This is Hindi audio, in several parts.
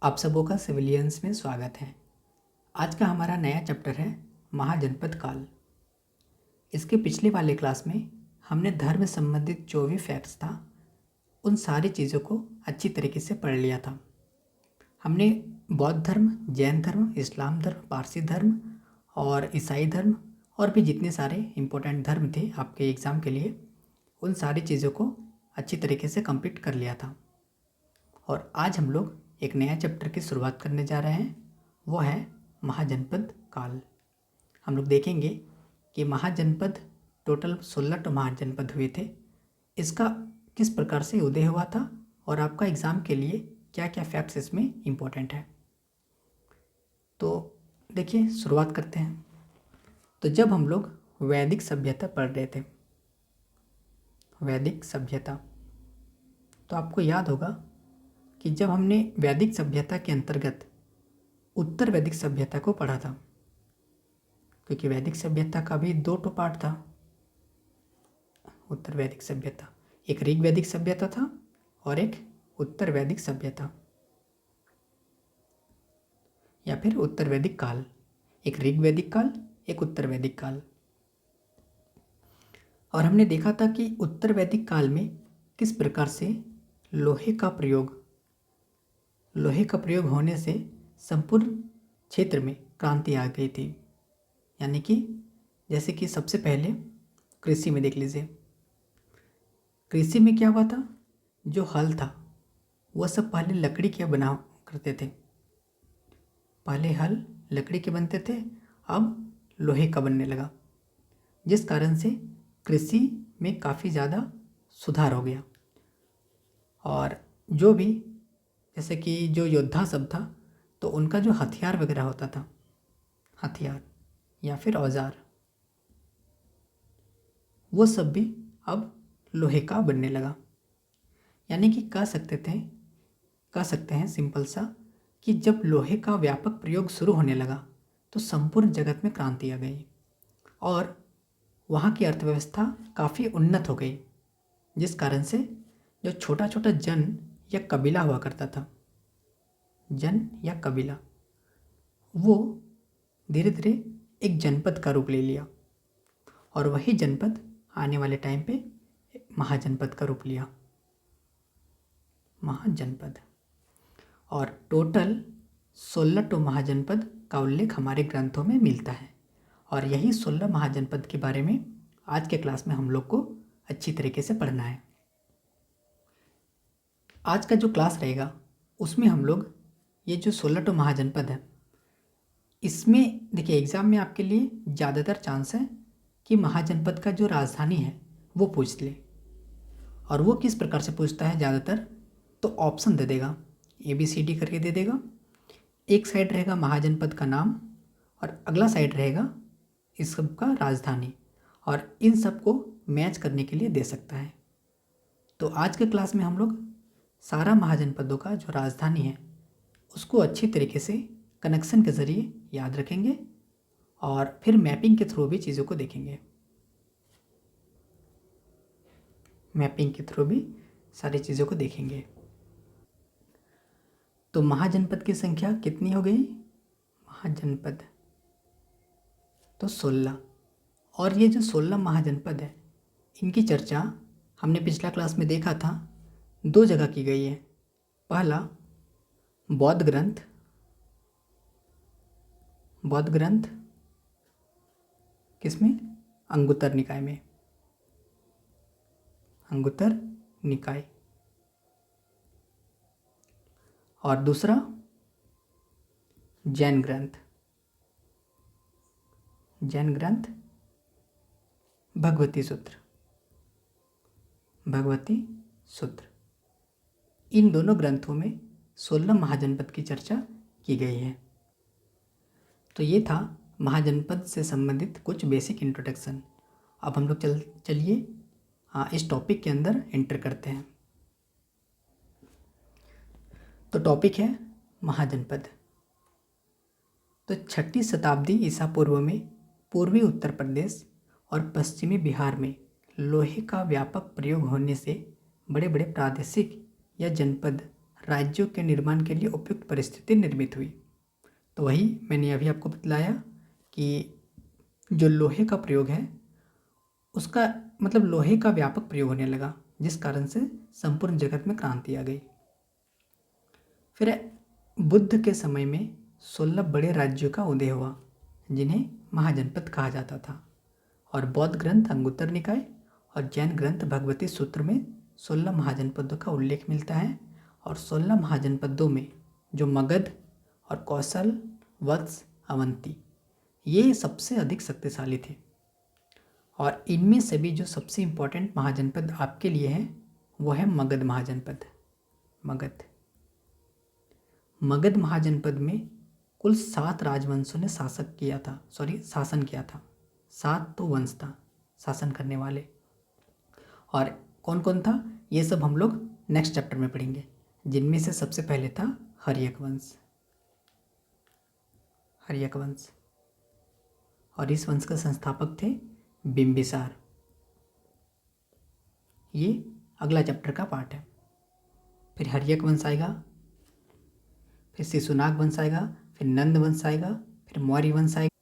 आप सबों का सिविलियंस में स्वागत है। आज का हमारा नया चैप्टर है महाजनपद काल। इसके पिछले वाले क्लास में हमने धर्म संबंधित जो भी फैक्ट्स था उन सारी चीज़ों को अच्छी तरीके से पढ़ लिया था। हमने बौद्ध धर्म, जैन धर्म, इस्लाम धर्म, पारसी धर्म और ईसाई धर्म और भी जितने सारे इम्पोर्टेंट धर्म थे आपके एग्ज़ाम के लिए, उन सारी चीज़ों को अच्छी तरीके से कंप्लीट कर लिया था। और आज हम लोग एक नया चैप्टर की शुरुआत करने जा रहे हैं, वो है महाजनपद काल। हम लोग देखेंगे कि महाजनपद टोटल 16 महाजनपद हुए थे, इसका किस प्रकार से उदय हुआ था और आपका एग्ज़ाम के लिए क्या क्या फैक्ट्स इसमें इम्पोर्टेंट है। तो देखिए, शुरुआत करते हैं। तो जब हम लोग वैदिक सभ्यता पढ़ रहे थे, वैदिक सभ्यता, तो आपको याद होगा कि जब हमने वैदिक सभ्यता के अंतर्गत उत्तर वैदिक सभ्यता को पढ़ा था, क्योंकि वैदिक सभ्यता का भी दो पार्ट था। उत्तर वैदिक सभ्यता, एक ऋग वैदिक सभ्यता था और एक उत्तर वैदिक सभ्यता या फिर उत्तर वैदिक काल। एक ऋग वैदिक काल, एक उत्तर वैदिक काल। और हमने देखा था कि उत्तर वैदिक काल में किस प्रकार से लोहे का प्रयोग होने से संपूर्ण क्षेत्र में क्रांति आ गई थी। यानी कि जैसे कि सबसे पहले कृषि में देख लीजिए। कृषि में क्या हुआ था, जो हल था वह सब पहले लकड़ी के बना करते थे। पहले हल लकड़ी के बनते थे, अब लोहे का बनने लगा, जिस कारण से कृषि में काफ़ी ज़्यादा सुधार हो गया। और जो भी जैसे कि जो योद्धा सब था, तो उनका जो हथियार वगैरह होता था, हथियार या फिर औजार, वो सब भी अब लोहे का बनने लगा। यानी कि कह सकते हैं सिंपल सा कि जब लोहे का व्यापक प्रयोग शुरू होने लगा तो संपूर्ण जगत में क्रांति आ गई और वहाँ की अर्थव्यवस्था काफ़ी उन्नत हो गई, जिस कारण से जो छोटा छोटा जन या कबीला हुआ करता था, जन या कबीला, वो धीरे धीरे एक जनपद का रूप ले लिया और वही जनपद आने वाले टाइम पे महाजनपद का रूप लिया, महाजनपद। और टोटल 16 महाजनपद का उल्लेख हमारे ग्रंथों में मिलता है और यही 16 महाजनपद के बारे में आज के क्लास में हम लोग को अच्छी तरीके से पढ़ना है। आज का जो क्लास रहेगा उसमें हम लोग ये जो 16 महाजनपद है, इसमें देखिए एग्ज़ाम में आपके लिए ज़्यादातर चांस है कि महाजनपद का जो राजधानी है वो पूछ ले। और वो किस प्रकार से पूछता है ज़्यादातर, तो ऑप्शन दे देगा, ABCD करके दे देगा। एक साइड रहेगा महाजनपद का नाम और अगला साइड रहेगा इस सब का राजधानी, और इन सब को मैच करने के लिए दे सकता है। तो आज के क्लास में हम लोग सारा महाजनपदों का जो राजधानी है उसको अच्छी तरीके से कनेक्शन के ज़रिए याद रखेंगे और फिर मैपिंग के थ्रू भी चीज़ों को देखेंगे। मैपिंग के थ्रू भी सारी चीज़ों को देखेंगे। तो महाजनपद की संख्या कितनी हो गई, महाजनपद तो 16। और ये जो 16 महाजनपद है, इनकी चर्चा हमने पिछला क्लास में देखा था, दो जगह की गई है। पहला बौद्ध ग्रंथ किसमें, अंगुत्तर निकाय में, अंगुत्तर निकाय। और दूसरा जैन ग्रंथ भगवती सूत्र। इन दोनों ग्रंथों में 16 महाजनपद की चर्चा की गई है। तो ये था महाजनपद से संबंधित कुछ बेसिक इंट्रोडक्शन। अब हम लोग चलिए इस टॉपिक के अंदर एंटर करते हैं। तो टॉपिक है महाजनपद। तो 6वीं शताब्दी ईसा पूर्व में पूर्वी उत्तर प्रदेश और पश्चिमी बिहार में लोहे का व्यापक प्रयोग होने से बड़े बड़े प्रादेशिक या जनपद राज्यों के निर्माण के लिए उपयुक्त परिस्थिति निर्मित हुई। तो वही मैंने अभी आपको बतलाया कि जो लोहे का प्रयोग है उसका मतलब लोहे का व्यापक प्रयोग होने लगा, जिस कारण से संपूर्ण जगत में क्रांति आ गई। फिर बुद्ध के समय में 16 बड़े राज्यों का उदय हुआ जिन्हें महाजनपद कहा जाता था, और बौद्ध ग्रंथ अंगुत्तर निकाय और जैन ग्रंथ भगवती सूत्र में 16 महाजनपदों का उल्लेख मिलता है। और 16 महाजनपदों में जो मगध और कौशल, वत्स, अवंती ये सबसे अधिक शक्तिशाली थे। और इनमें से भी जो सबसे इम्पोर्टेंट महाजनपद आपके लिए है वो है मगध महाजनपद। मगध महाजनपद में कुल 7 राजवंशों ने शासन किया था। 7 तो वंश था शासन करने वाले। और कौन कौन था ये सब हम लोग नेक्स्ट चैप्टर में पढ़ेंगे, जिनमें से सबसे पहले था हर्यक वंश। और इस वंश के संस्थापक थे बिंबिसार। ये अगला चैप्टर का पार्ट है। फिर हर्यक वंश आएगा, फिर शिशुनाग वंश आएगा, फिर नंद वंश आएगा, फिर मौर्य वंश आएगा,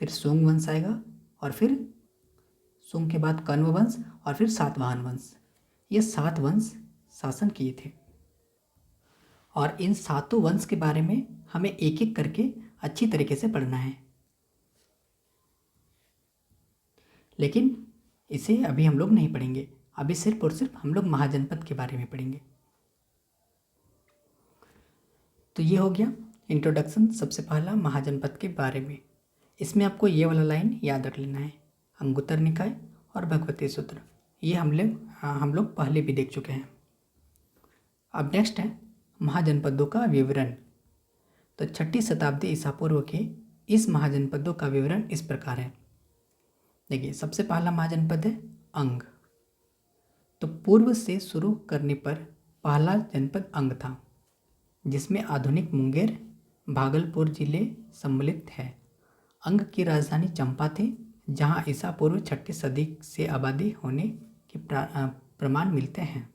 फिर सुंग वंश आएगा, और फिर सुंग के बाद कण्व वंश, और फिर सातवाहन वंश। ये 7 वंश शासन किए थे। और इन 7 वंश के बारे में हमें एक एक करके अच्छी तरीके से पढ़ना है, लेकिन इसे अभी हम लोग नहीं पढ़ेंगे। अभी सिर्फ और सिर्फ हम लोग महाजनपद के बारे में पढ़ेंगे। तो ये हो गया इंट्रोडक्शन, सबसे पहला महाजनपद के बारे में। इसमें आपको ये वाला लाइन याद रख लेना है, अंगुत्तर निकाय और भगवती सूत्र, ये हम लोग पहले भी देख चुके हैं। अब नेक्स्ट है महाजनपदों का विवरण। तो 6ठी शताब्दी ईसा पूर्व के इस महाजनपदों का विवरण इस प्रकार है। देखिए, सबसे पहला महाजनपद है अंग। तो पूर्व से शुरू करने पर पहला जनपद अंग था, जिसमें आधुनिक मुंगेर, भागलपुर जिले सम्मिलित है। अंग की राजधानी चंपा थी, जहां ईसा पूर्व 6ठी सदी से आबादी होने के प्रमाण मिलते हैं।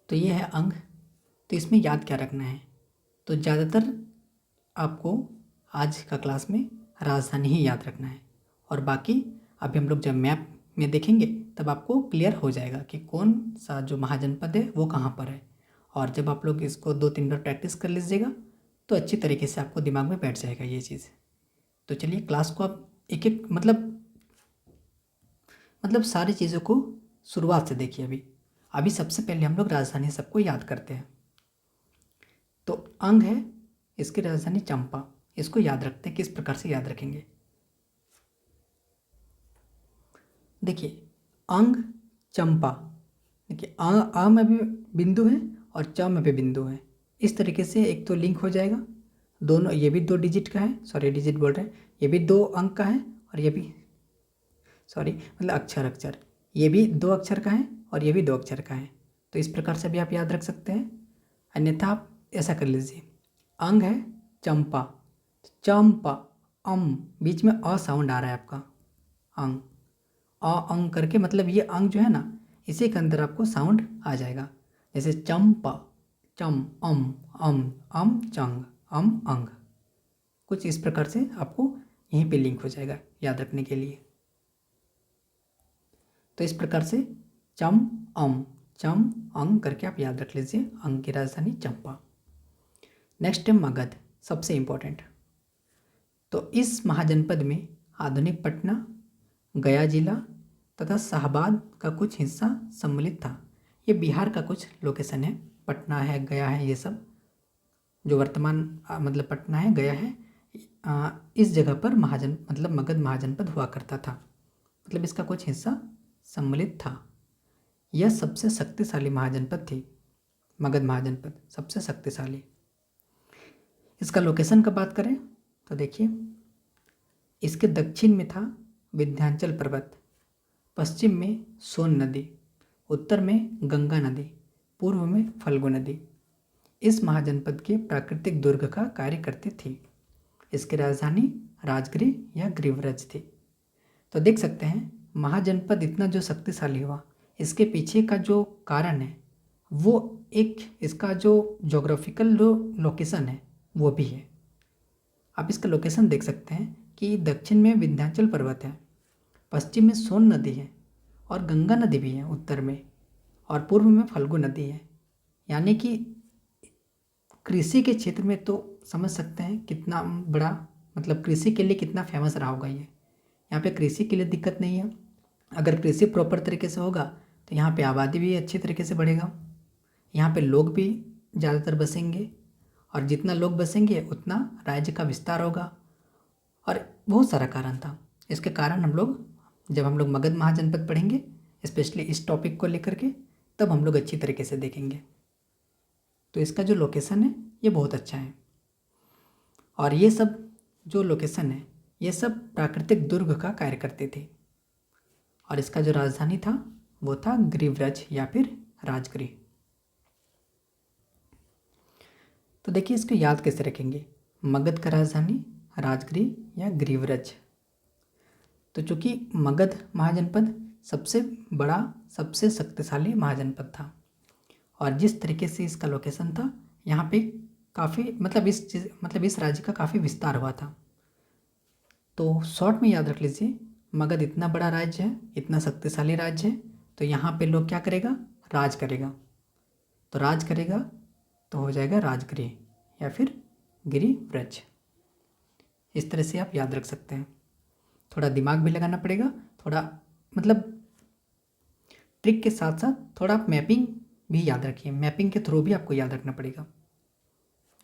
तो ये है अंग। तो इसमें याद क्या रखना है, तो ज़्यादातर आपको आज का क्लास में राजधानी ही याद रखना है, और बाकी अभी हम लोग जब मैप में देखेंगे तब आपको क्लियर हो जाएगा कि कौन सा जो महाजनपद है वो कहाँ पर है। और जब आप लोग इसको 2-3 बार प्रैक्टिस कर लीजिएगा तो अच्छी तरीके से आपको दिमाग में बैठ जाएगा ये चीज़। तो चलिए क्लास को आप एक एक मतलब सारी चीज़ों को शुरुआत से देखिए। अभी सबसे पहले हम लोग राजधानी सबको याद करते हैं। तो अंग है, इसकी राजधानी चंपा। इसको याद रखते हैं, किस प्रकार से याद रखेंगे। देखिए, अंग चंपा, देखिए आ में भी बिंदु है और च में भी बिंदु है। इस तरीके से एक तो लिंक हो जाएगा दोनों। ये भी 2 डिजिट का है, सॉरी डिजिट बोल रहे हैं, ये भी 2 अंक का है, और ये भी मतलब अक्षर ये भी 2 अक्षर का है और ये भी 2 अक्षर का है। तो इस प्रकार से भी आप याद रख सकते हैं। अन्यथा आप ऐसा कर लीजिए, अंग है चंपा, चंपा बीच में अ साउंड आ रहा है आपका, अंग अंग करके, मतलब ये अंग जो है ना, इसी के अंदर आपको साउंड आ जाएगा। जैसे चंपा, चम चंग अंग, कुछ इस प्रकार से आपको यहीं पे लिंक हो जाएगा याद रखने के लिए। तो इस प्रकार से चम अंग करके आप याद रख लीजिए। अंग की राजधानी चंपा। नेक्स्ट है मगध, सबसे इम्पोर्टेंट। तो इस महाजनपद में आधुनिक पटना, गया जिला तथा शाहबाद का कुछ हिस्सा सम्मिलित था। ये बिहार का कुछ लोकेशन है, पटना है, गया है, ये सब जो वर्तमान मतलब पटना है, गया है, इस जगह पर मगध महाजनपद हुआ करता था। मतलब इसका कुछ हिस्सा सम्मिलित था। यह सबसे शक्तिशाली महाजनपद थी, मगध महाजनपद सबसे शक्तिशाली। इसका लोकेशन का बात करें तो देखिए, इसके दक्षिण में था विंध्याचल पर्वत, पश्चिम में सोन नदी, उत्तर में गंगा नदी, पूर्व में फल्गु नदी। इस महाजनपद के प्राकृतिक दुर्ग का कार्य करती थी। इसकी राजधानी राजगृह या ग्रीवराज थी। तो देख सकते हैं महाजनपद इतना जो शक्तिशाली हुआ, इसके पीछे का जो कारण है वो एक इसका जो जोग्राफिकल जो लोकेशन है वो भी है। आप इसका लोकेशन देख सकते हैं कि दक्षिण में विंध्याचल पर्वत है, पश्चिम में सोन नदी है और गंगा नदी भी है उत्तर में, और पूर्व में फल्गु नदी है। यानी कि कृषि के क्षेत्र में तो समझ सकते हैं कितना बड़ा, मतलब कृषि के लिए कितना फेमस रहा होगा ये। यहाँ पे कृषि के लिए दिक्कत नहीं है। अगर कृषि प्रॉपर तरीके से होगा तो यहाँ पे आबादी भी अच्छी तरीके से बढ़ेगा, यहाँ पे लोग भी ज़्यादातर बसेंगे, और जितना लोग बसेंगे उतना राज्य का विस्तार होगा। और बहुत सारा कारण था। इसके कारण जब हम लोग मगध महाजनपद पढ़ेंगे, स्पेशली इस टॉपिक को लेकर के, तब हम लोग अच्छी तरीके से देखेंगे। तो इसका जो लोकेशन है ये बहुत अच्छा है, और ये सब जो लोकेशन है ये सब प्राकृतिक दुर्ग का कार्य करते थे। और इसका जो राजधानी था वो था गिरिव्रज या फिर राजगृह। तो देखिए इसको याद कैसे रखेंगे, मगध का राजधानी राजगृह या गिरिव्रज। तो चूँकि मगध महाजनपद सबसे बड़ा, सबसे शक्तिशाली महाजनपद था, और जिस तरीके से इसका लोकेशन था यहाँ पे काफ़ी मतलब इस राज्य का काफ़ी विस्तार हुआ था। तो शॉर्ट में याद रख लीजिए, मगध इतना बड़ा राज्य है, इतना शक्तिशाली राज्य है, तो यहाँ पे लोग क्या करेगा, राज करेगा। तो राज करेगा तो हो जाएगा राजगृह या फिर गिरिव्रज। इस तरह से आप याद रख सकते हैं। थोड़ा दिमाग भी लगाना पड़ेगा, थोड़ा मतलब ट्रिक के साथ साथ थोड़ा आप मैपिंग भी याद रखिए। मैपिंग के थ्रू भी आपको याद रखना पड़ेगा।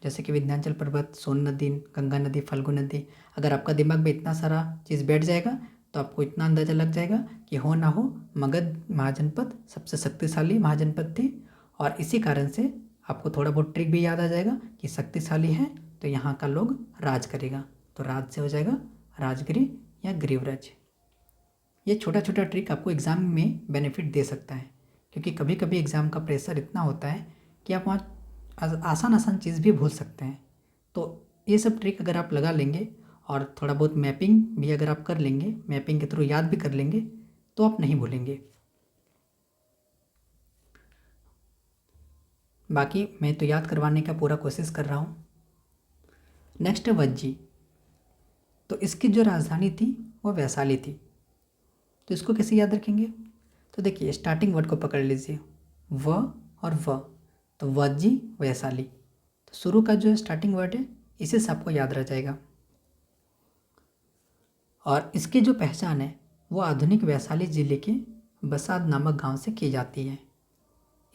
जैसे कि विंध्याचल पर्वत, सोन नदी, गंगा नदी, फल्गु नदी, अगर आपका दिमाग में इतना सारा चीज़ बैठ जाएगा तो आपको इतना अंदाज़ा लग जाएगा कि हो ना हो मगध महाजनपद सबसे शक्तिशाली महाजनपद थी, और इसी कारण से आपको थोड़ा बहुत ट्रिक भी याद आ जाएगा कि शक्तिशाली है तो यहाँ का लोग राज करेगा। तो राज से हो जाएगा राजगृह या गिरिव्रज। ये छोटा छोटा ट्रिक आपको एग्ज़ाम में बेनिफिट दे सकता है, क्योंकि कभी कभी एग्ज़ाम का प्रेशर इतना होता है कि आप वहाँ आसान चीज़ भी भूल सकते हैं। तो ये सब ट्रिक अगर आप लगा लेंगे और थोड़ा बहुत मैपिंग भी अगर आप कर लेंगे, मैपिंग के थ्रू याद भी कर लेंगे, तो आप नहीं भूलेंगे। बाकी मैं तो याद करवाने का पूरा कोशिश कर रहा हूँ। नेक्स्ट है वज्जी। तो इसकी जो राजधानी थी वो वैशाली थी। तो इसको कैसे याद रखेंगे, तो देखिए स्टार्टिंग वर्ड को पकड़ लीजिए, व और व, तो वज्जी वैशाली। तो शुरू का जो स्टार्टिंग वर्ड है इसी से आपको याद रह जाएगा। और इसकी जो पहचान है वो आधुनिक वैशाली जिले के बसाद नामक गांव से की जाती है।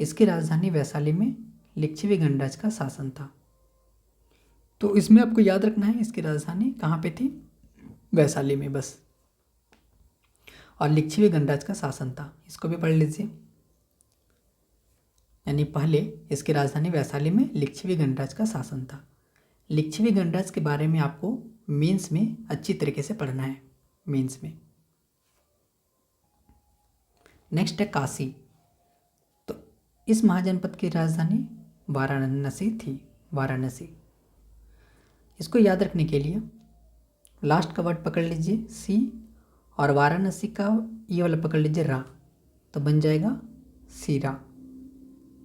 इसकी राजधानी वैशाली में लिच्छवी गणराज का शासन था। तो इसमें आपको याद रखना है इसकी राजधानी कहाँ पे थी, वैशाली में बस, और लिच्छवी गणराज का शासन था, इसको भी पढ़ लीजिए। यानी पहले इसकी राजधानी वैशाली में लिच्छवी गणराज का शासन था। लिच्छवी गणराज के बारे में आपको मेंस में अच्छी तरीके से पढ़ना है, मेंस में। नेक्स्ट है काशी। तो इस महाजनपद की राजधानी वाराणसी थी, वाराणसी। इसको याद रखने के लिए लास्ट का वर्ड पकड़ लीजिए सी, और वाराणसी का ये वाला पकड़ लीजिए रा, तो बन जाएगा सीरा।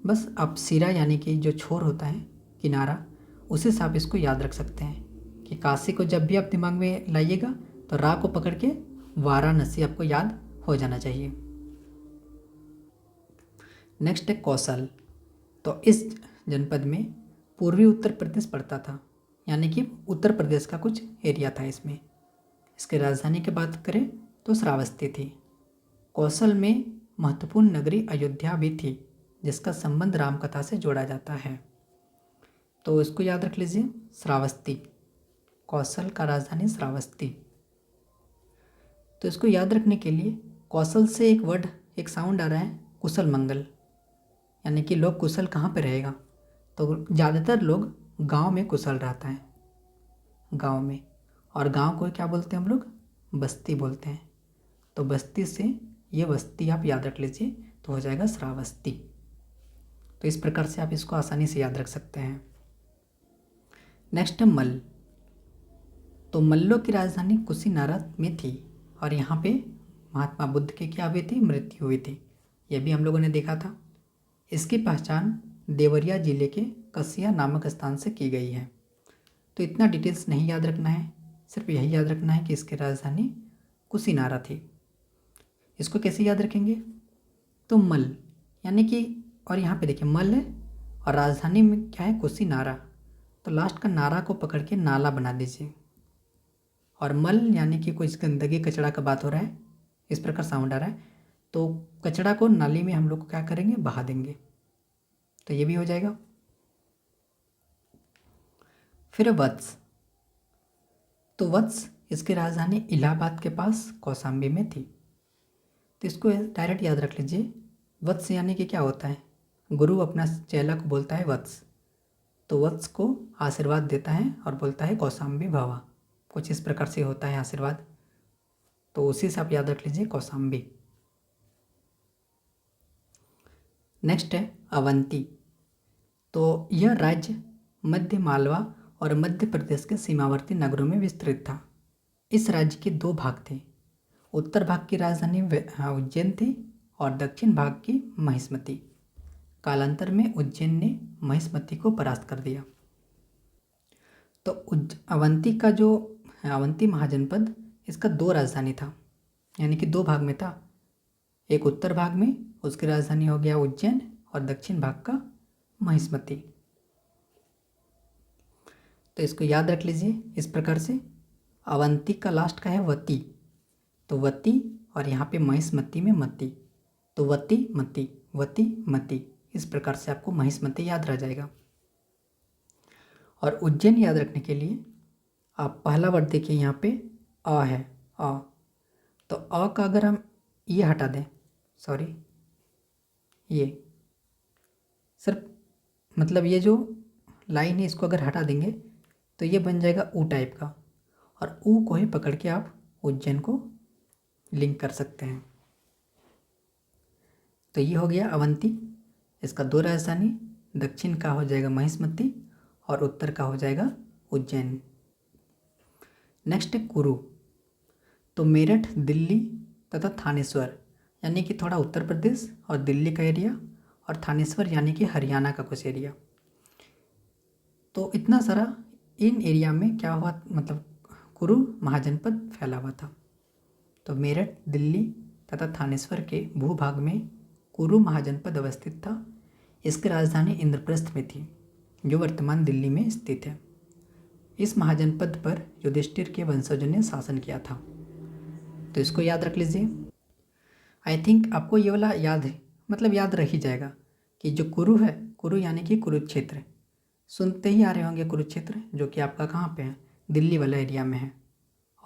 बस आप सीरा यानी कि जो छोर होता है किनारा, उसी से आप इसको याद रख सकते हैं कि काशी को जब भी आप दिमाग में लाइएगा तो रा को पकड़ के वाराणसी आपको याद हो जाना चाहिए। नेक्स्ट है कौशल। तो इस जनपद में पूर्वी उत्तर प्रदेश पड़ता था, यानी कि उत्तर प्रदेश का कुछ एरिया था इसमें। इसकी राजधानी की बात करें तो श्रावस्ती थी। कौशल में महत्वपूर्ण नगरी अयोध्या भी थी, जिसका संबंध रामकथा से जोड़ा जाता है। तो इसको याद रख लीजिए, श्रावस्ती, कौशल का राजधानी श्रावस्ती। तो इसको याद रखने के लिए कौशल से एक वर्ड, एक साउंड आ रहा है कुशल मंगल, यानी कि लोग कुशल कहाँ पे रहेगा, तो ज़्यादातर लोग गांव में कुशल रहता है, गांव में। और गांव को क्या बोलते हैं हम लोग, बस्ती बोलते हैं। तो बस्ती से ये बस्ती आप याद रख लीजिए, तो हो जाएगा श्रावस्ती। तो इस प्रकार से आप इसको आसानी से याद रख सकते हैं। नेक्स्ट है मल्ल। तो मल्लों की राजधानी कुशीनगर में थी, और यहाँ पे महात्मा बुद्ध की क्या हुई थी, मृत्यु हुई थी। यह भी हम लोगों ने देखा था। इसकी पहचान देवरिया जिले के कसिया नामक स्थान से की गई है। तो इतना डिटेल्स नहीं याद रखना है, सिर्फ यही याद रखना है कि इसकी राजधानी कुशीनारा थी। इसको कैसे याद रखेंगे? तो मल यानी कि, और यहाँ पे देखिए मल है और राजधानी में क्या है, कुशीनारा, तो लास्ट का नारा को पकड़ के नाला बना दीजिए। और मल यानी कि कुछ गंदगी कचरा का बात हो रहा है, इस प्रकार साउंड आ रहा है, तो कचरा को नाली में हम लोग क्या करेंगे, बहा देंगे। तो ये भी हो जाएगा। फिर वत्स, तो वत्स इसकी राजधानी इलाहाबाद के पास कौशाम्बी में थी। तो इसको डायरेक्ट याद रख लीजिए। वत्स यानी कि क्या होता है, गुरु अपना चेला को बोलता है वत्स, तो वत्स को आशीर्वाद देता है और बोलता है कौशाम्बी भवा, कुछ इस प्रकार से होता है आशीर्वाद, तो उसी से आप याद रख लीजिए कौशाम्बी। नेक्स्ट है अवंती, तो यह राज्य मध्य मालवा और मध्य प्रदेश के सीमावर्ती नगरों में विस्तृत था। इस राज्य के दो भाग थे, उत्तर भाग की राजधानी उज्जैन थी और दक्षिण भाग की महिष्मती। कालांतर में उज्जैन ने महिष्मती को परास्त कर दिया। तो अवंती का जो अवंती महाजनपद, इसका दो राजधानी था, यानी कि दो भाग में था। एक उत्तर भाग में उसकी राजधानी हो गया उज्जैन और दक्षिण भाग का महिष्मती। तो इसको याद रख लीजिए इस प्रकार से। अवंती का लास्ट का है वती, तो वती, और यहाँ पे महिष्मती में मती, तो वती मती, इस प्रकार से आपको महिष्मती याद रह जाएगा। और उज्जैन याद रखने के लिए आप पहला वर्ड देखिए, यहाँ पे अ है, अ, तो अ का अगर हम ये हटा दें, सॉरी ये सिर्फ मतलब ये जो लाइन है इसको अगर हटा देंगे तो ये बन जाएगा ऊ टाइप का, और ऊ को ही पकड़ के आप उज्जैन को लिंक कर सकते हैं। तो ये हो गया अवंती, इसका दो राजधानी, दक्षिण का हो जाएगा महिष्मती और उत्तर का हो जाएगा उज्जैन। नेक्स्ट है कुरु, तो मेरठ, दिल्ली तथा थानेश्वर यानी कि थोड़ा उत्तर प्रदेश और दिल्ली का एरिया, और थानेश्वर यानी कि हरियाणा का कुछ एरिया। तो इतना सारा इन एरिया में क्या हुआ, मतलब कुरु महाजनपद फैला हुआ था। तो मेरठ, दिल्ली तथा थानेश्वर के भूभाग में कुरु महाजनपद अवस्थित था। इसकी राजधानी इंद्रप्रस्थ में थी, जो वर्तमान दिल्ली में स्थित है। इस महाजनपद पर युधिष्ठिर के वंशजों ने शासन किया था। तो इसको याद रख लीजिए। आई थिंक आपको ये वाला याद है, मतलब याद रह ही जाएगा कि जो कुरु है, कुरु यानी कि कुरुक्षेत्र, सुनते ही आ रहे होंगे कुरुक्षेत्र, जो कि आपका कहाँ पे है, दिल्ली वाला एरिया में है,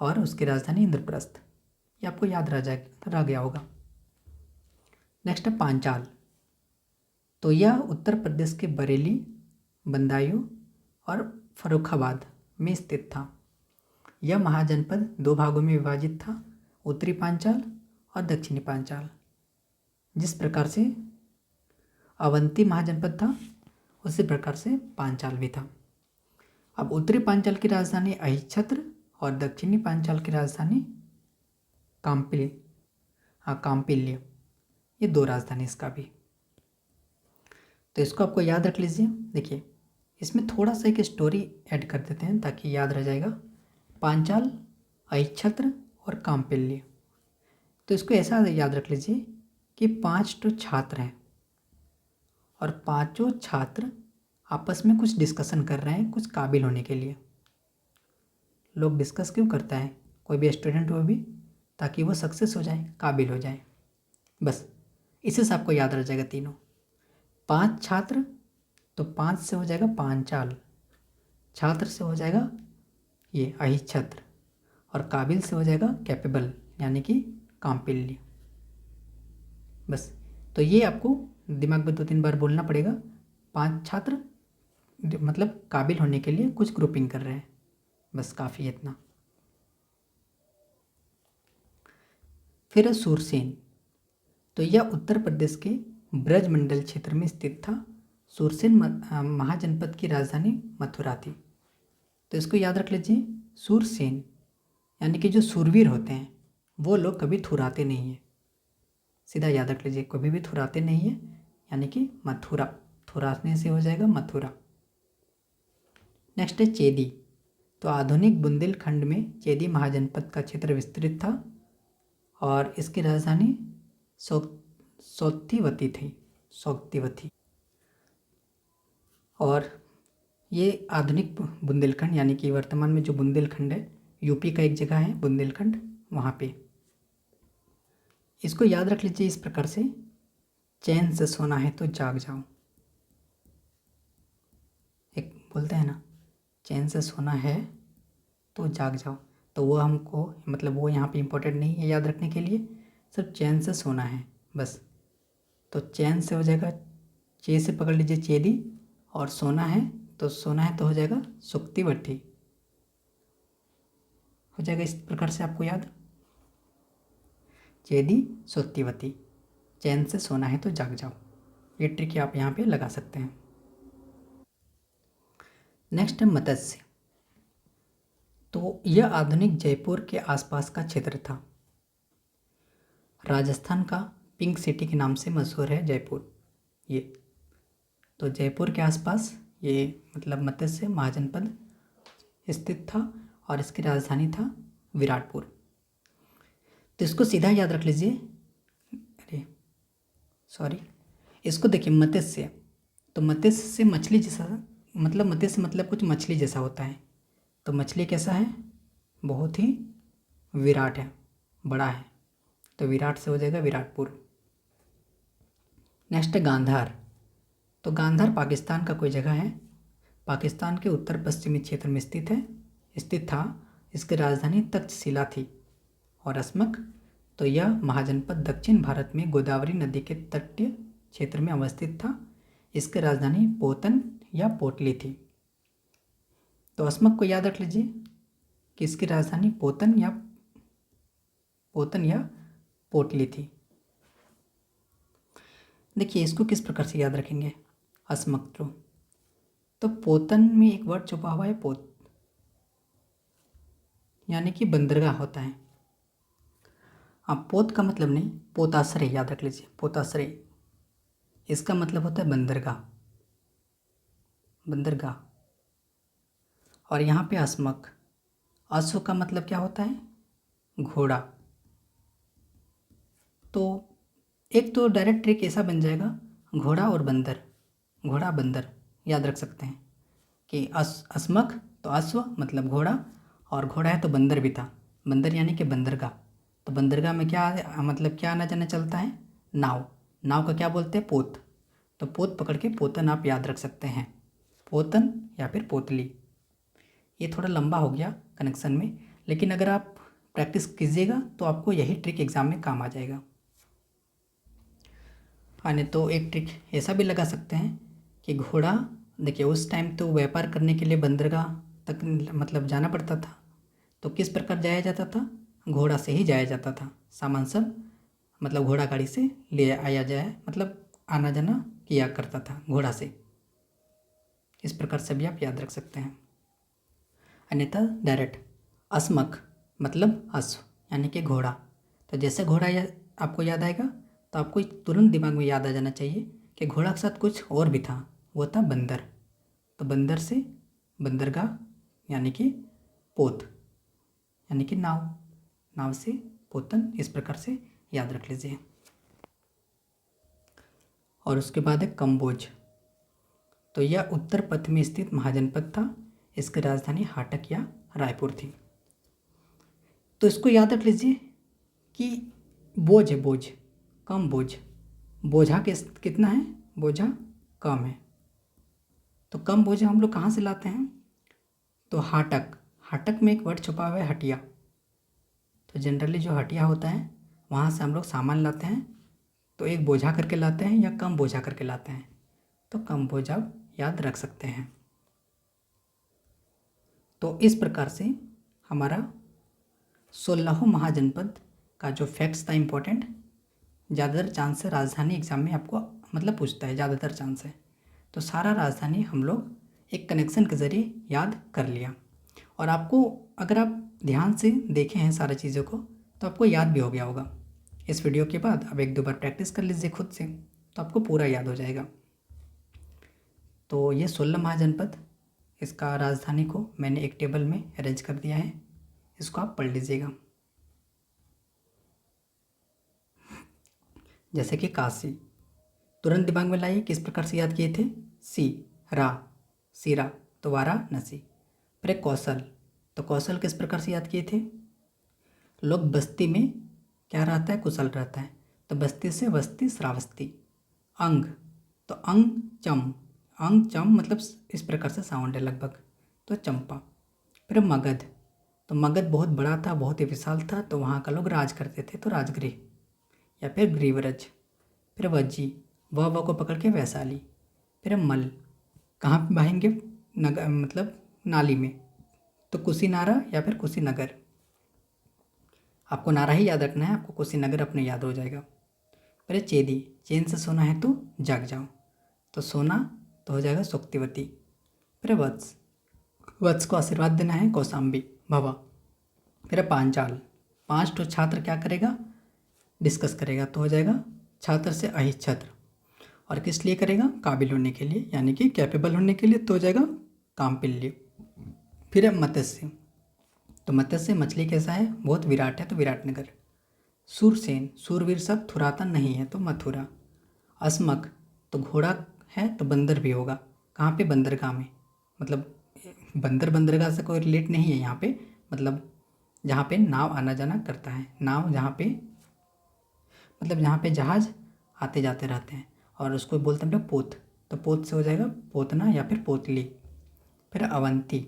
और उसकी राजधानी इंद्रप्रस्थ, ये आपको याद रह गया होगा। नेक्स्ट है पांचाल, तो यह उत्तर प्रदेश के बरेली, बदायूं और फर्रुखाबाद में स्थित था। यह महाजनपद दो भागों में विभाजित था, उत्तरी पांचाल और दक्षिणी पांचाल। जिस प्रकार से अवंती महाजनपद था उसी प्रकार से पांचाल भी था। अब उत्तरी पांचाल की राजधानी अहिच्छत्र और दक्षिणी पांचाल की राजधानी काम्पिल्य, ये दो राजधानी इसका भी। तो इसको आपको याद रख लीजिए। देखिए इसमें थोड़ा सा एक स्टोरी ऐड कर देते हैं ताकि याद रह जाएगा। पांचाल, अहिच्छत्र और काम्पिल्य, तो इसको ऐसा याद रख लीजिए कि 5 तो छात्र हैं और पांचों छात्र आपस में कुछ डिस्कशन कर रहे हैं कुछ काबिल होने के लिए। लोग डिस्कस क्यों करता है, कोई भी स्टूडेंट हो भी, ताकि वो सक्सेस हो जाए, काबिल हो जाए। बस इसी से आपको याद रह जाएगा तीनों। 5 छात्र, तो 5 से हो जाएगा पांचाल, छात्र से हो जाएगा ये अहिच्छत्र, और काबिल से हो जाएगा कैपेबल यानी कि काम्पिल्य। बस तो ये आपको दिमाग में 2-3 बार बोलना पड़ेगा। 5 छात्र मतलब काबिल होने के लिए कुछ ग्रुपिंग कर रहे हैं, बस काफ़ी है इतना। फिर है सूरसेन, तो यह उत्तर प्रदेश के ब्रजमंडल क्षेत्र में स्थित था। सूरसेन महाजनपद की राजधानी मथुरा थी। तो इसको याद रख लीजिए, सूरसेन यानी कि जो सूरवीर होते हैं वो लोग कभी थुराते नहीं हैं। सीधा याद रख लीजिए, कभी भी थुराते नहीं है, यानी कि मथुरा, थुराने से हो जाएगा मथुरा। नेक्स्ट है चेदी। तो आधुनिक बुंदेलखंड में चेदी महाजनपद का क्षेत्र विस्तृत था और इसकी राजधानी सौतिवती थी, सौतिवती। और ये आधुनिक बुंदेलखंड यानी कि वर्तमान में जो बुंदेलखंड है, यूपी का एक जगह है बुंदेलखंड, वहाँ पे। इसको याद रख लीजिए इस प्रकार से, चैन से सोना है तो जाग जाओ। एक बोलते हैं ना, चैन से सोना है तो जाग जाओ, तो वो हमको मतलब वो यहाँ पे इम्पोर्टेंट नहीं है याद रखने के लिए, सिर्फ चैन से सोना है बस। तो चैन से हो जाएगा, चे से पकड़ लीजिए चेदी, और सोना है तो हो जाएगा सुक्तिवती, हो जाएगा इस प्रकार से आपको याद, चेदी सुक्तिवती, चैन से सोना है तो जाग जाओ। ये ट्रिक आप यहाँ पे लगा सकते हैं। नेक्स्ट है मत्स्य। तो यह आधुनिक जयपुर के आसपास का क्षेत्र था। राजस्थान का पिंक सिटी के नाम से मशहूर है जयपुर ये। तो जयपुर के आसपास ये मतलब मत्स्य महाजनपद स्थित था और इसकी राजधानी था विराटपुर। तो इसको सीधा याद रख लीजिए, अरे सॉरी, इसको देखिए मत्स्य, तो मत्स्य से मछली जैसा, मतलब मत्स्य मतलब कुछ मछली जैसा होता है। तो मछली कैसा है, बहुत ही विराट है, बड़ा है, तो विराट से हो जाएगा विराटपुर। नेक्स्ट है गांधार। तो गांधार पाकिस्तान का कोई जगह है, पाकिस्तान के उत्तर पश्चिमी क्षेत्र में स्थित था। इसकी राजधानी तक्षशिला थी। और अस्मक, तो यह महाजनपद दक्षिण भारत में गोदावरी नदी के तटीय क्षेत्र में अवस्थित था। इसकी राजधानी पोतन या पोटली थी। तो अस्मक को याद रख लीजिए कि इसकी राजधानी पोतन या पोटली थी। देखिए इसको किस प्रकार से याद रखेंगे, अस्मक तो पोतन में एक वर्ड छुपा हुआ है, पोत, यानी कि बंदरगाह होता है। अब पोत का मतलब नहीं, पोताश्रय याद रख लीजिए, पोताश्रय इसका मतलब होता है बंदरगाह, बंदरगाह। और यहाँ पे अस्मक, अश्व का मतलब क्या होता है, घोड़ा। तो एक तो डायरेक्ट ट्रिक ऐसा बन जाएगा, घोड़ा और बंदर, घोड़ा बंदर याद रख सकते हैं कि अस्मक तो अश्व मतलब घोड़ा, और घोड़ा है तो बंदर भी था, बंदर यानी कि बंदरगाह। तो बंदरगाह में क्या मतलब क्या आना जाना चलता है, नाव, नाव का क्या बोलते हैं, पोत। तो पोत पकड़ के पोतन आप याद रख सकते हैं, पोतन या फिर पोतली। ये थोड़ा लंबा हो गया कनेक्शन में, लेकिन अगर आप प्रैक्टिस कीजिएगा तो आपको यही ट्रिक एग्ज़ाम में काम आ जाएगा। नहीं तो एक ट्रिक ऐसा भी लगा सकते हैं कि घोड़ा, देखिए उस टाइम तो व्यापार करने के लिए बंदरगाह तक मतलब जाना पड़ता था। तो किस प्रकार जाया जाता था, घोड़ा से ही जाया जाता था, सामान सब मतलब घोड़ा गाड़ी से ले आया जाए, मतलब आना जाना किया करता था घोड़ा से। इस प्रकार से भी आप याद रख सकते हैं। अन्यथा डायरेक्ट अस्मक मतलब अश्व यानी कि घोड़ा। तो जैसे घोड़ा आपको याद आएगा तो आपको तुरंत दिमाग में याद आ जाना चाहिए कि घोड़ा के साथ कुछ और भी था, वो था बंदर। तो बंदर से बंदरगाह यानी कि पोत यानी कि नाव, नाव से पोतन, इस प्रकार से याद रख लीजिए। और उसके बाद है कम्बोज। तो यह उत्तर पथ में स्थित महाजनपद था। इसकी राजधानी हाटक या रायपुर थी। तो इसको याद रख लीजिए कि बोझ है, बोझ कम बोझ, बोझा कितना है, बोझा कम है। तो कम बोझ हम लोग कहाँ से लाते हैं, तो हाटक, हाटक में एक वर्ड छुपा हुआ है हटिया। तो जनरली जो हटिया होता है वहाँ से हम लोग सामान लाते हैं, तो एक बोझा करके लाते हैं या कम बोझा करके लाते हैं। तो कम बोझ आप याद रख सकते हैं। तो इस प्रकार से हमारा 16 महाजनपद का जो फैक्ट्स था इम्पोर्टेंट, ज़्यादातर चांस है राजधानी एग्ज़ाम में आपको मतलब पूछता है, ज़्यादातर चांस है। तो सारा राजधानी हम लोग एक कनेक्शन के ज़रिए याद कर लिया। और आपको अगर आप ध्यान से देखे हैं सारी चीज़ों को तो आपको याद भी हो गया होगा। इस वीडियो के बाद अब 1-2 बार प्रैक्टिस कर लीजिए खुद से। तो आपको पूरा याद हो जाएगा। तो ये 16 महाजनपद, इसका राजधानी को मैंने एक टेबल में अरेंज कर दिया है, इसको आप पढ़ लीजिएगा। जैसे कि काशी, तुरंत दिमाग में लाइए किस प्रकार से याद किए थे। सी रा सीरा तो वाराणसी। फिर कौशल, तो कौशल किस प्रकार से याद किए थे। लोग बस्ती में क्या रहता है, कुशल रहता है, तो बस्ती से वस्ती श्रावस्ती। अंग, तो अंग चम मतलब इस प्रकार से साउंड है लगभग, तो चंपा। फिर मगध, तो मगध बहुत बड़ा था, बहुत ही विशाल था, तो वहाँ का लोग राज करते थे, तो राजगृह या फिर ग्रीवरज। फिर वज्जी, वह को पकड़ के वैशाली। फिर मल, कहाँ पे बहेंगे, नगर मतलब नाली में, तो कुशीनारा या फिर कुशीनगर। आपको नारा ही याद रखना है, आपको कुशीनगर अपने याद हो जाएगा। फिर चेदी, चैन से सोना है तो जाग जाओ, तो सोना तो हो जाएगा सुक्तिवती। फिर वत्स, वत्स को आशीर्वाद देना है, कौशाम्बी भवा। फिर पांचाल, 5 तो छात्र क्या करेगा, डिस्कस करेगा, तो हो जाएगा छात्र से अहिच्छत्र, और किस लिए करेगा, काबिल होने के लिए, यानी कि कैपेबल होने के लिए, तो हो जाएगा कामपिल्य। फिर मत्स्य, तो मत्स्य मछली कैसा है, बहुत विराट है, तो विराटनगर। सूरसेन, सूरवीर सब, थुराता नहीं है, तो मथुरा। अस्मक, तो घोड़ा है तो बंदर भी होगा, कहाँ पे, बंदरगाह में, मतलब बंदरगाह से कोई रिलेट नहीं है यहाँ पे, मतलब जहाँ पे नाव आना जाना करता है, नाव जहाँ पे मतलब जहाँ पे जहाज आते जाते रहते हैं, और उसको बोलते हैं हम लोग पोत, तो पोत से हो जाएगा पोतना या फिर पोतली। फिर अवंती,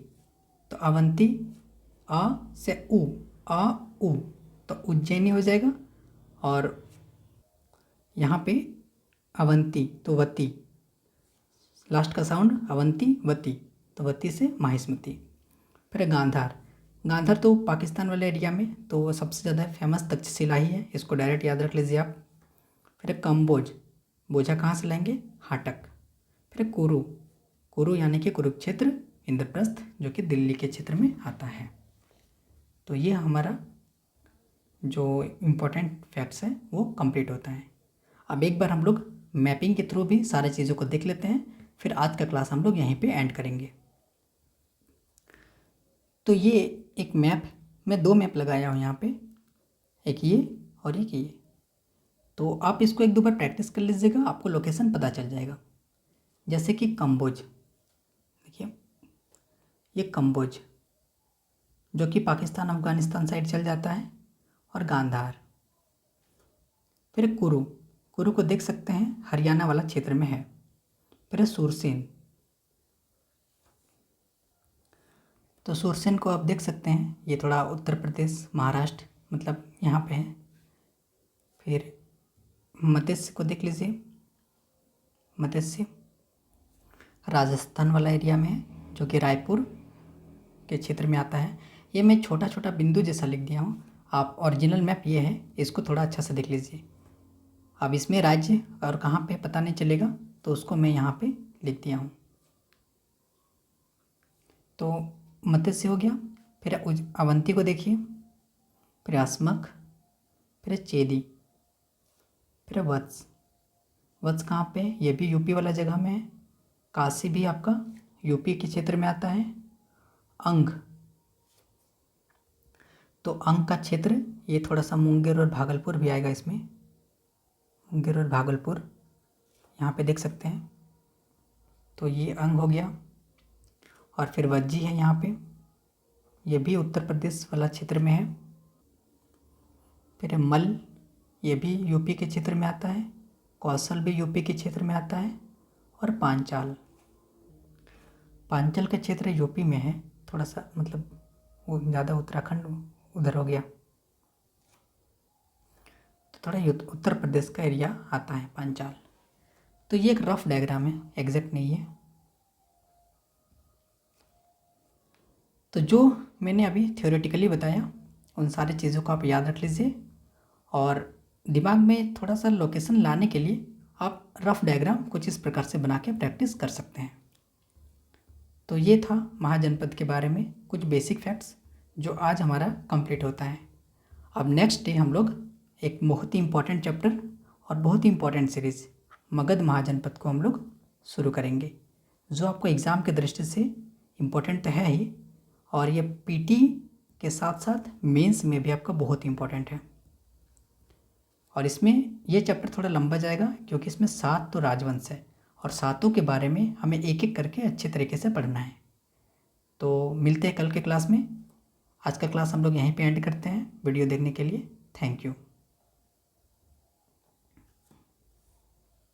तो अवंती अ से उ, तो उज्जैनी हो जाएगा, और यहाँ पे अवंती तो वती, लास्ट का साउंड अवंती वती, तो वती से माहिष्मती। फिर गांधार, गांधार तो पाकिस्तान वाले एरिया में, तो सबसे ज़्यादा फेमस तक्षशिला ही है, इसको डायरेक्ट याद रख लीजिए आप। फिर कंबोज, बोझा कहाँ से लाएंगे, हाटक। फिर कुरु यानी कि कुरुक्षेत्र, इंद्रप्रस्थ जो कि दिल्ली के क्षेत्र में आता है। तो ये हमारा जो इम्पोर्टेंट फैक्ट्स हैं वो कंप्लीट होता है। अब एक बार हम लोग मैपिंग के थ्रू भी सारी चीज़ों को देख लेते हैं, फिर आज का क्लास हम लोग यहीं पे एंड करेंगे। तो ये एक मैप, मैं 2 मैप लगाया हूँ यहाँ पे, एक ये और एक ये, तो आप इसको 1-2 बार प्रैक्टिस कर लीजिएगा, आपको लोकेशन पता चल जाएगा। जैसे कि कंबोज, देखिए ये कंबोज जो कि पाकिस्तान अफगानिस्तान साइड चल जाता है, और गांधार। फिर कुरु को देख सकते हैं, हरियाणा वाला क्षेत्र में है। फिर सुरसेन, तो सुरसेन को आप देख सकते हैं, ये थोड़ा उत्तर प्रदेश महाराष्ट्र मतलब यहाँ पे है। फिर मत्स्य को देख लीजिए, मत्स्य राजस्थान वाला एरिया में है, जो कि रायपुर के क्षेत्र में आता है। ये मैं छोटा छोटा बिंदु जैसा लिख दिया हूँ, आप ओरिजिनल मैप ये है, इसको थोड़ा अच्छा से देख लीजिए। अब इसमें राज्य और कहाँ पे पता नहीं चलेगा, तो उसको मैं यहाँ पे लिख दिया हूँ। तो मत्स्य हो गया, फिर अवंती को देखिए, फिर अस्मक, फिर चेदी, फिर वत्स कहाँ पे, ये भी यूपी वाला जगह में है। काशी भी आपका यूपी के क्षेत्र में आता है। अंग, तो अंग का क्षेत्र ये थोड़ा सा मुंगेर और भागलपुर भी आएगा इसमें, मुंगेर और भागलपुर यहाँ पे देख सकते हैं, तो ये अंग हो गया। और फिर वज्जी है यहाँ पे, ये भी उत्तर प्रदेश वाला क्षेत्र में है। फिर मल, ये भी यूपी के क्षेत्र में आता है। कौशल भी यूपी के क्षेत्र में आता है। और पांचाल का क्षेत्र यूपी में है, थोड़ा सा मतलब वो ज़्यादा उत्तराखंड उधर हो गया, तो थोड़ा उत्तर प्रदेश का एरिया आता है पांचाल। तो ये एक रफ डायग्राम है, एग्जैक्ट नहीं है। तो जो मैंने अभी थ्योरेटिकली बताया उन सारी चीज़ों को आप याद रख लीजिए, और दिमाग में थोड़ा सा लोकेशन लाने के लिए आप रफ डायग्राम कुछ इस प्रकार से बना के प्रैक्टिस कर सकते हैं। तो ये था महाजनपद के बारे में कुछ बेसिक फैक्ट्स जो आज हमारा कंप्लीट होता है। अब नेक्स्ट डे हम लोग एक बहुत ही इम्पोर्टेंट चैप्टर और बहुत ही इम्पोर्टेंट सीरीज़ मगध महाजनपद को हम लोग शुरू करेंगे, जो आपको एग्ज़ाम की दृष्टि से इम्पोर्टेंट तो है ही, और ये पीटी के साथ साथ मेंस में भी आपका बहुत इम्पोर्टेंट है। और इसमें ये चैप्टर थोड़ा लंबा जाएगा क्योंकि इसमें 7 तो राजवंश है और सातों के बारे में हमें एक एक करके अच्छे तरीके से पढ़ना है। तो मिलते हैं कल के क्लास में। आज का क्लास हम लोग यहीं पे एंड करते हैं। वीडियो देखने के लिए थैंक यू।